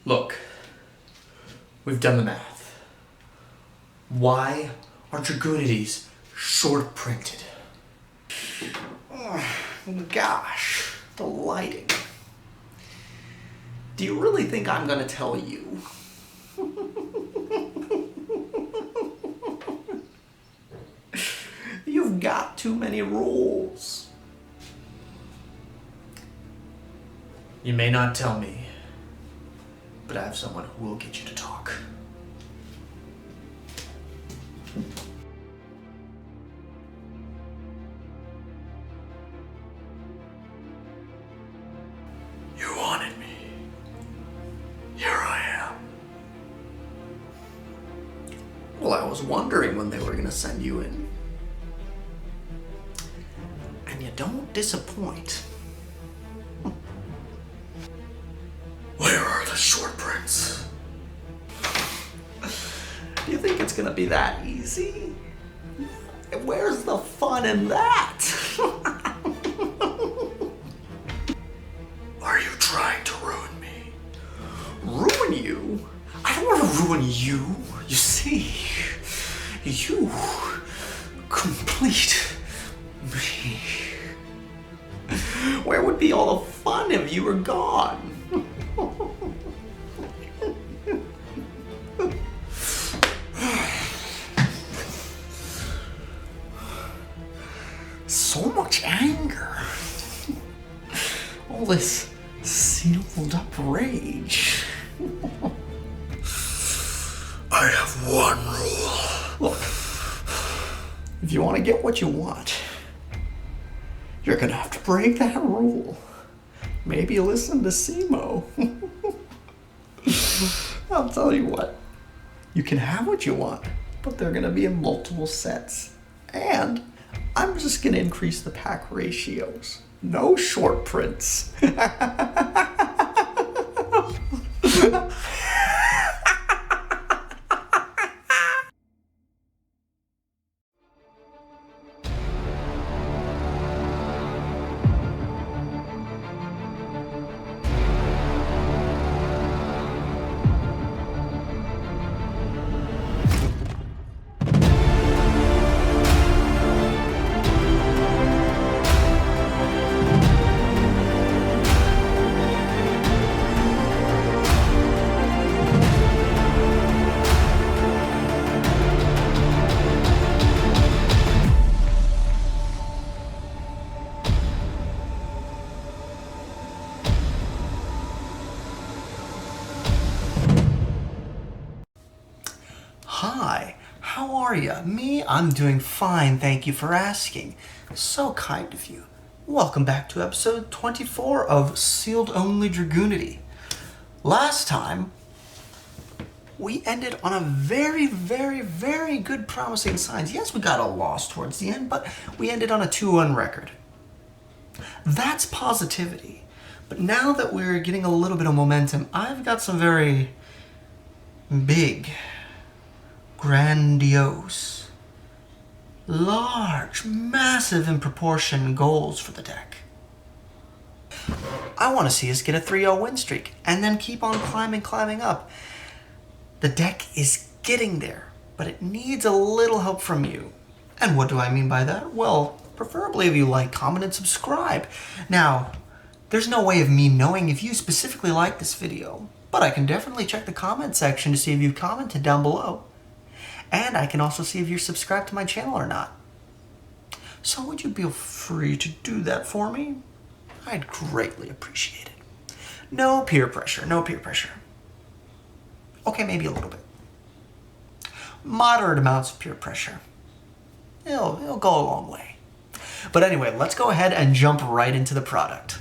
Look, we've done the math. Why are Dragunities short printed? Oh, gosh, the lighting. Do you really think I'm gonna tell you? You've got too many rules. You may not tell me, but I have someone who will get you to talk. You wanted me. Here I am. Well, I was wondering when they were going to send you in. And you don't disappoint. Where are the short prints? Do you think it's gonna be that easy? Where's the fun in that? Are you trying to ruin me? Ruin you? I don't want to ruin you. You see, you complete me. Where would be all the fun if you were gone? So much anger. All this sealed up rage. I have one rule. Look, if you want to get what you want, you're gonna have to break that rule. Maybe listen to Simo. I'll tell you what. You can have what you want, but they're gonna be in multiple sets. And I'm just gonna increase the pack ratios. No short prints. Hi, how are ya? Me? I'm doing fine, thank you for asking. So kind of you. Welcome back to episode 24 of Sealed Only Dragunity. Last time, we ended on a very good promising signs. Yes, we got a loss towards the end, but we ended on a 2-1 record. That's positivity. But now that we're getting a little bit of momentum, I've got some very big, grandiose, large, massive in proportion goals for the deck. I want to see us get a 3-0 win streak and then keep on climbing up. The deck is getting there, but it needs a little help from you. And what do I mean by that? Well, preferably if you like, comment, and subscribe. Now, there's no way of me knowing if you specifically like this video, but I can definitely check the comment section to see if you've commented down below. And I can also see if you're subscribed to my channel or not. So would you feel free to do that for me? I'd greatly appreciate it. No peer pressure, no peer pressure. Okay, maybe a little bit. Moderate amounts of peer pressure. It'll go a long way. But anyway, let's go ahead and jump right into the product.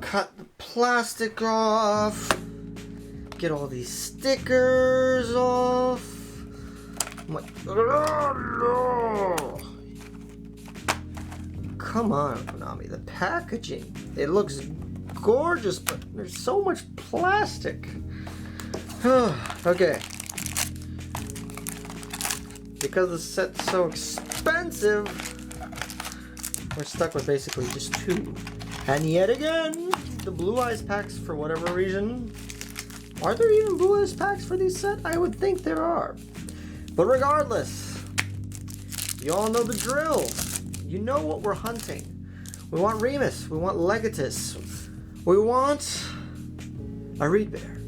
Cut the plastic off. Get all these stickers off. Come on, Konami. The packaging. It looks gorgeous, but there's so much plastic. Okay. Because the set's so expensive, we're stuck with basically just 2. And yet again, the Blue Eyes packs, for whatever reason. Are there even Blue Eyes packs for these set? I would think there are. But regardless, you all know the drill. You know what we're hunting. We want Remus. We want Legatus. We want a Reed Bear.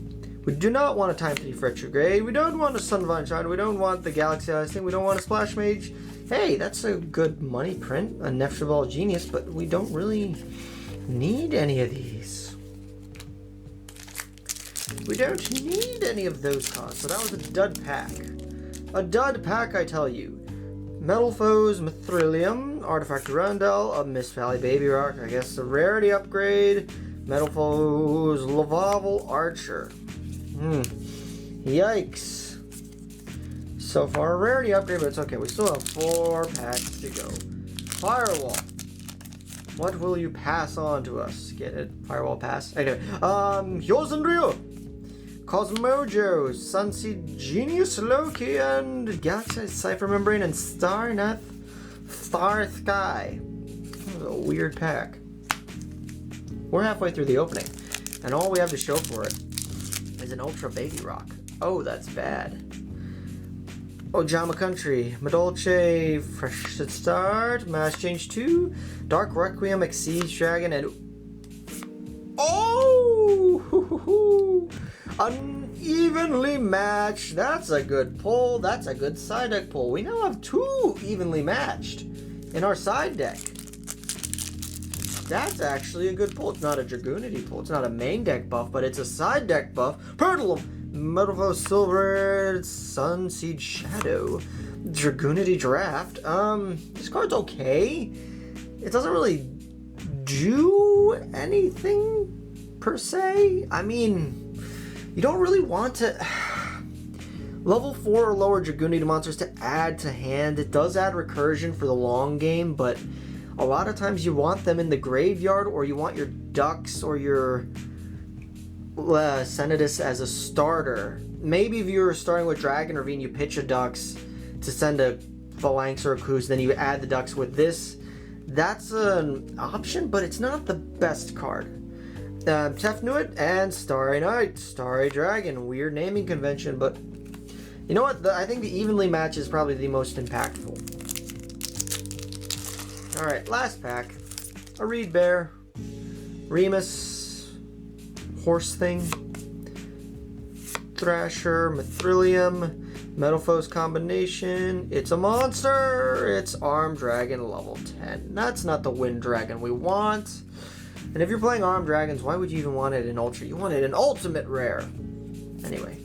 We do not want a Time Thief Retrograde. We don't want a Sunvine Shard. We don't want the Galaxy Eyes thing. We don't want a Splash Mage. Hey, that's a good money print, a Neftraball Genius, but we don't really need any of these. We don't need any of those cards, so that was a dud pack. A dud pack, I tell you. Metal Foes, Mithrilium, Artifact Rundell, a Mist Valley Baby Rock, I guess a rarity upgrade, Metal Foes, Lavavel Archer. Yikes. So far a rarity upgrade, but it's okay. We still have 4 packs to go. Firewall. What will you pass on to us? Get it? Firewall pass. Anyway, Hyosandrio, Cosmojo, Sunseed Genius, Loki, and Galaxy Cipher Membrane, and Star Sky. That was a weird pack. We're halfway through the opening, and all we have to show for it is an Ultra Baby Rock. Oh, that's bad. Ojama Country, Madolche, Fresh Start, Mass Change 2, Dark Requiem, Exceed Dragon, and oh! Unevenly matched. That's a good pull. That's a good side deck pull. We now have 2 evenly matched in our side deck. That's actually a good pull. It's not a Dragunity pull. It's not a main deck buff, but it's a side deck buff. Pertulum, Metalfo Silver, Sunseed Shadow, Dragunity Draft. This card's okay. It doesn't really do anything per se. I mean, you don't really want to level 4 or lower Dragunity monsters to add to hand. It does add recursion for the long game, but a lot of times you want them in the graveyard, or you want your Ducks or your Senidus as a starter. Maybe if you're starting with Dragon Ravine, you pitch a Ducks to send a Phalanx or a Koos, then you add the Ducks with this. That's an option, but it's not the best card. Tefnuit and Starry Night, Starry Dragon. Weird naming convention, but you know what? I think the evenly match is probably the most impactful. Alright, last pack. A Reed Bear, Remus, Horse Thing, Thrasher, Mithrilium, Metal Foes combination. It's a monster! It's Armed Dragon level 10. That's not the Wind Dragon we want. And if you're playing Armed Dragons, why would you even want it in Ultra? You want it in Ultimate Rare. Anyway.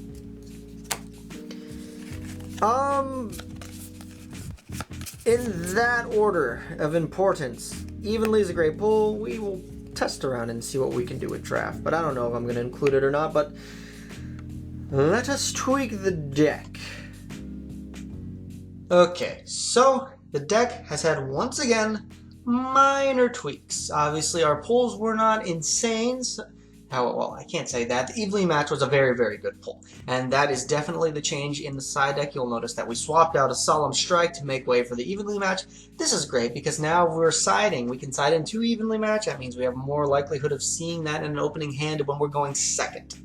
In that order of importance, evenly is a great pull. We will test around and see what we can do with draft, but I don't know if I'm going to include it or not, but let us tweak the deck. Okay, so the deck has had, once again, minor tweaks. Obviously, our pulls were not insane. Well, I can't say that. The evenly match was a very, very good pull. And that is definitely the change in the side deck. You'll notice that we swapped out a Solemn Strike to make way for the evenly match. This is great because now we're siding. We can side in 2 evenly match. That means we have more likelihood of seeing that in an opening hand when we're going second.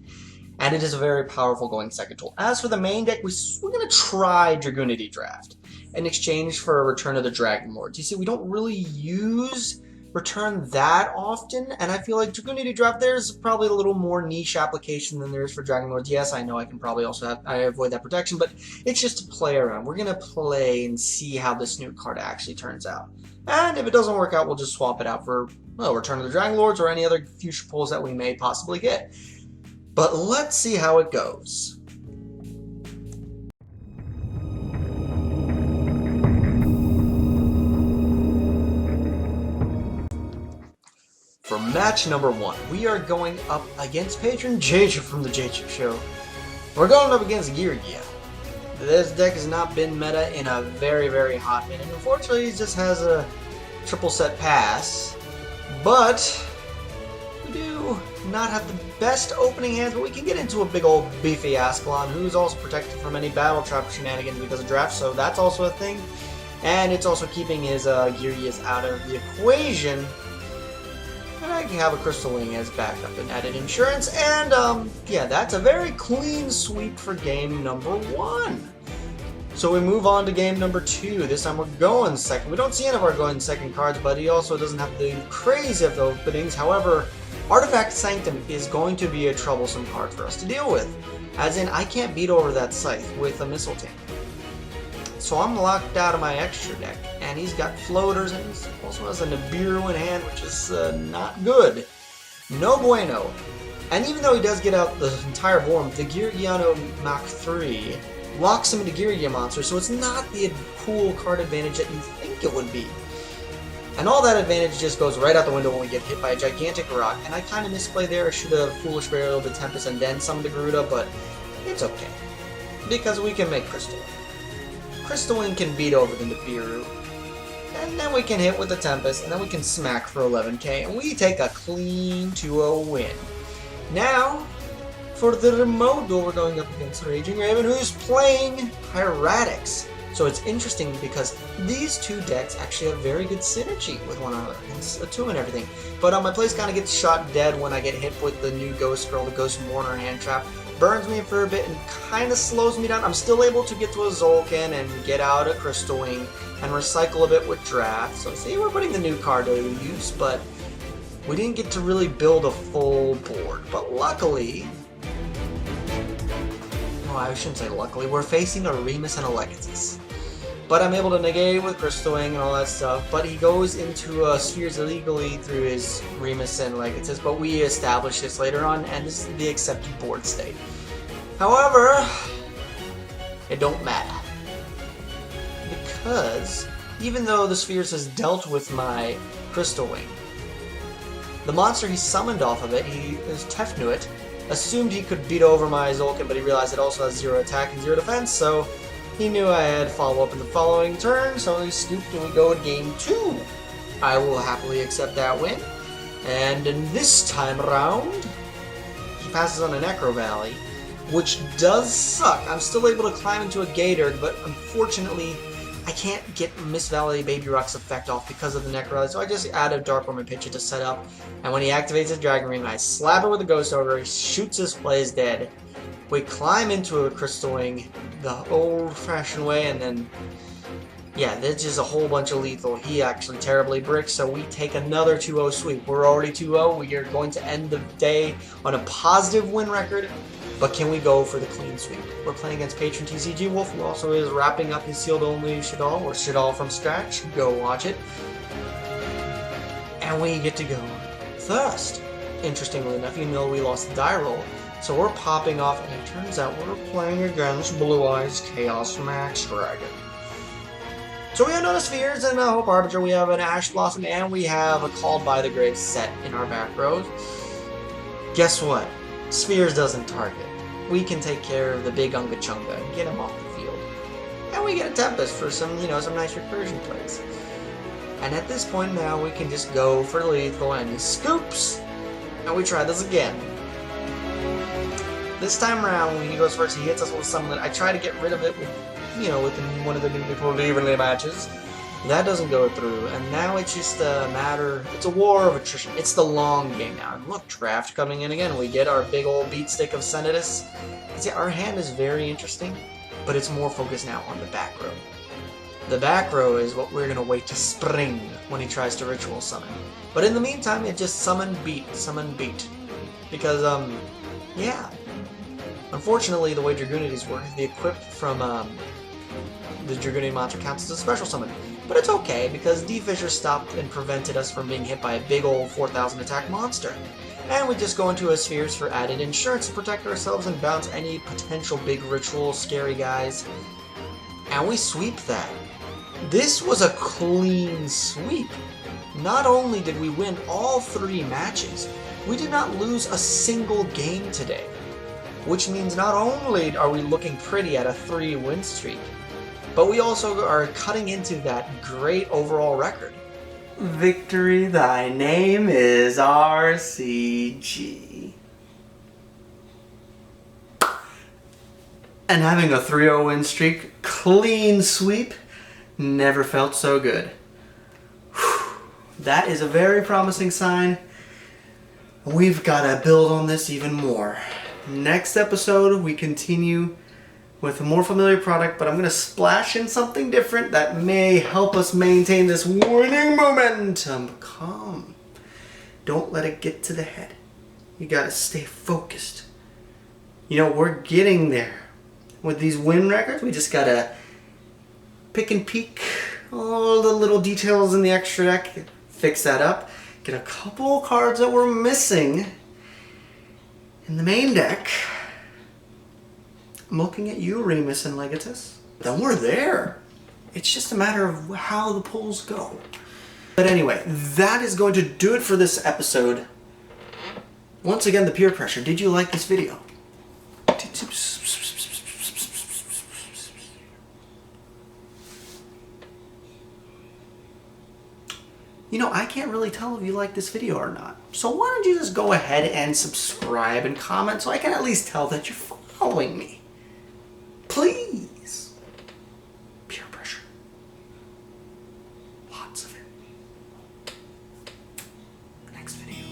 And it is a very powerful going second tool. As for the main deck, we're going to try Dragunity Draft in exchange for a Return of the Dragon Lords. You see, we don't really use Return that often, and I feel like Dragunity Draft, there's probably a little more niche application than there is for Dragon Lords. Yes, I know I can probably also I avoid that protection, but it's just to play around. We're going to play and see how this new card actually turns out. And if it doesn't work out, we'll just swap it out for, well, Return of the Dragon Lords or any other future pulls that we may possibly get. But let's see how it goes. For match number 1, we are going up against Patron JJ from the JJ Show. We're going up against Yugioh. This deck has not been meta in a very, very hot minute. Unfortunately, it just has a triple set pass. But we do not have the best opening hands, but we can get into a big old beefy Ascalon, who's also protected from any battle trap shenanigans because of draft, so that's also a thing. And it's also keeping his Yugiohs out of the equation. And I can have a Crystal Wing as backup and added insurance. And, yeah, that's a very clean sweep for game number 1. So we move on to game number 2. This time we're going second. We don't see any of our going second cards, but he also doesn't have the crazy of the openings. However, Artifact Sanctum is going to be a troublesome card for us to deal with. As in, I can't beat over that Scythe with a Missile Tank. So I'm locked out of my extra deck, and he's got floaters, and he also has a Nibiru in hand, which is not good. No bueno. And even though he does get out the entire Vorm, the Yugioh Mach 3 locks him into Yugioh monsters, so it's not the cool card advantage that you think it would be. And all that advantage just goes right out the window when we get hit by a gigantic rock, and I kind of misplayed there. I should have Foolish Burial the Tempest and then summoned the Garuda, but it's okay. Because we can make Crystal Wing. Crystal Wing can beat over the Nibiru, and then we can hit with the Tempest, and then we can smack for 11k, and we take a clean 2-0 win. Now, for the remote duel, we're going up against Raging Raven, who's playing Hieratics. So it's interesting because these two decks actually have very good synergy with one another. It's a 2 and everything. But my place kind of gets shot dead when I get hit with the new Ghost Girl, the Ghost Mourner hand trap. Burns me for a bit and kind of slows me down. I'm still able to get to a Zolkin and get out a Crystal Wing and recycle a bit with Draft. So see, we're putting the new card to use, but we didn't get to really build a full board. But luckily, well, I shouldn't say luckily, we're facing a Remus and a Legatus. But I'm able to negate with Crystal Wing and all that stuff. But he goes into Spheres illegally through his Remus and Legatus. But we establish this later on, and this is the accepted board state. However, it don't matter. Because even though the Spheres has dealt with my Crystal Wing, the monster he summoned off of it, he is Tefnuit, assumed he could beat over my Zolkin, but he realized it also has 0 attack and 0 defense, so he knew I had follow-up in the following turn, so he scooped and we go to game 2. I will happily accept that win. And in this time around, he passes on a Necro Valley, which does suck. I'm still able to climb into a Gator, but unfortunately, I can't get Miss Valley Baby Rock's effect off because of the Necro Valley, so I just add a Dark Worm and pitch it to set up. And when he activates his Dragon Ring, I slap it with a Ghost Ogre, he shoots his plays dead. We climb into a Crystal Wing the old-fashioned way, and then, yeah, there's just a whole bunch of lethal. He actually terribly bricks, so we take another 2-0 sweep. We're already 2-0. We are going to end the day on a positive win record, but can we go for the clean sweep? We're playing against Patron TCG Wolf, who also is wrapping up his sealed-only Shaddoll, or Shaddoll from scratch. Go watch it. And we get to go first. Interestingly enough, even though we lost the die roll, so we're popping off, and it turns out we're playing against Blue Eyes Chaos Max Dragon. So we have another Spheres and a Hope Arbiter, we have an Ash Blossom, and we have a Called by the Grave set in our back rows. Guess what? Spheres doesn't target. We can take care of the big Unga Chunga and get him off the field. And we get a Tempest for some, some nice recursion plays. And at this point now, we can just go for lethal, and he scoops, and we try this again. This time around, when he goes first, he hits us with a summon. I try to get rid of it with, with one of the new people evenly matches. That doesn't go through, and now it's just a matter, it's a war of attrition. It's the long game now. And look, Draft coming in again. We get our big old beat stick of Senatus. See, our hand is very interesting, but it's more focused now on the back row. The back row is what we're going to wait to spring when he tries to ritual summon. But in the meantime, it just summon, beat. Because, yeah. Unfortunately, the way Dragunities work, the equip from the Dragunity monster counts as a special summon. But it's okay, because D-Fisher stopped and prevented us from being hit by a big old 4,000 attack monster. And we just go into a Spheres for added insurance to protect ourselves and bounce any potential big ritual scary guys. And we sweep that. This was a clean sweep. Not only did we win all 3 matches, we did not lose a single game today. Which means not only are we looking pretty at a 3-win streak, but we also are cutting into that great overall record. Victory, thy name is RCG. And having a 3-0 win streak, clean sweep, Never felt so good. Whew. That is a very promising sign. We've got to build on this even more. Next episode, we continue with a more familiar product, but I'm going to splash in something different that may help us maintain this winning momentum. Calm. Don't let it get to the head. You got to stay focused. You know, we're getting there. With these win records, we just got to pick and peek all the little details in the extra deck, fix that up, get a couple cards that we're missing in the main deck. I'm looking at you, Remus and Legatus. Then we're there. It's just a matter of how the polls go. But anyway, that is going to do it for this episode. Once again, the peer pressure. Did you like this video? You know, I can't really tell if you like this video or not. So why don't you just go ahead and subscribe and comment so I can at least tell that you're following me. Please. Peer pressure. Lots of it. Next video.